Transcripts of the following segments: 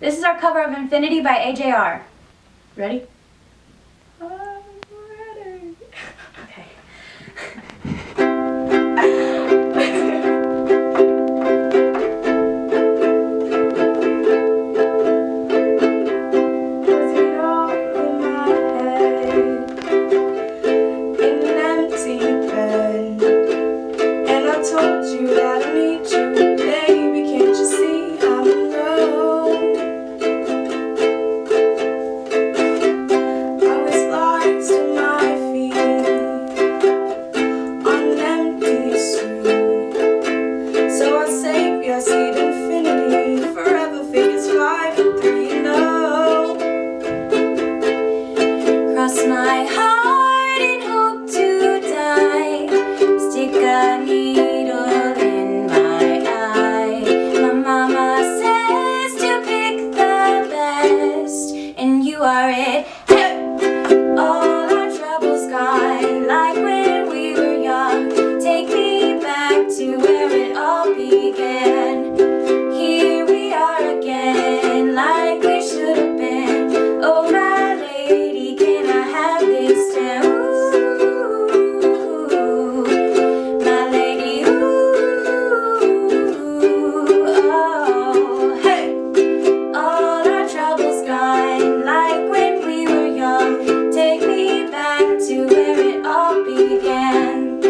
This is our cover of Infinity by AJR. Ready? I'm ready. Okay. Was it all in my head, in an empty bed? And I told you that I need you, baby. Can't you see I'm alone? I was lost in my feet on an empty street. So I saved your seat, infinity, forever figures 5 and 3, you know. Cross my heart and hope to die. Stick a needle in my eye. My mama says to pick the best, and you are it. Hey! All our troubles gone, like when we were young. Take me back to where it all began. Here we are again, like we should have been. Oh my lady, can I have this too? My lady, oh, hey. All our troubles gone, like when we were young. Take me back to where it all began.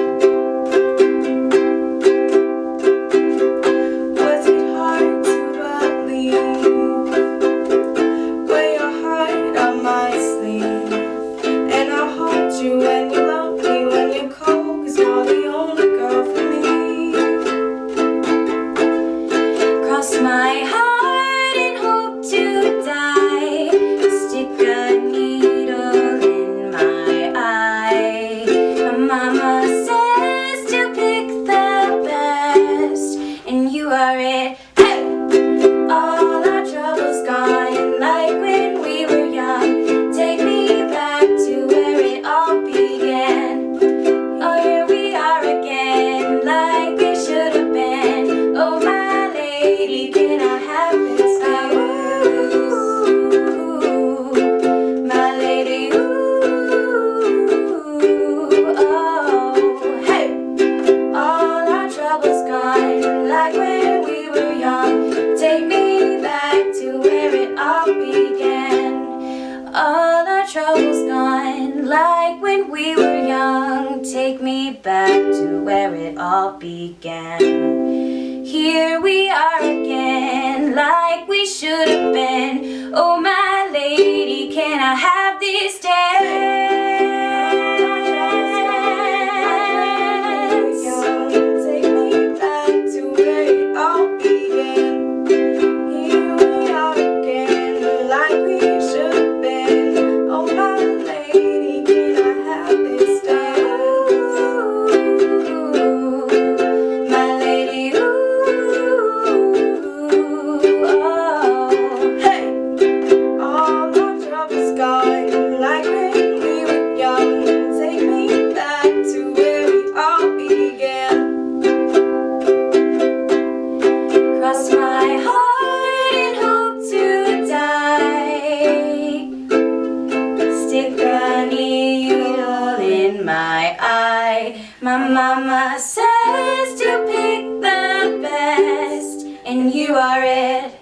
Was it hard to believe? Wear your heart on my sleeve, and I'll hold you when you love me, when you're cold, 'cause you're the only girl for me. Cross my heart and hope to die. Stick a needle in my eye. My mama says to pick the best, and you are it. Hey! All our troubles gone, like when we were young. Take me back to where it all began. Oh, here we are again, like we should have been. Oh, my lady, can I have this? Ooh, my lady, ooh, oh, hey. All our troubles gone, like when we were young. Take me back to where it all began. All our troubles gone, like when we were young. Take me back to where it all began. Here we are again, like we should have been. Oh my lady, can I have this dance? Take me back to where it all began. Here we are again, like we should have been. Oh my lady, can I have this dance? My lady, oh, hey. All our troubles gone, like when we were young. Take me back to where we all began. Cross my heart and hope to die. Stick a needle in my eye. My mama says to pick the best, and you are it.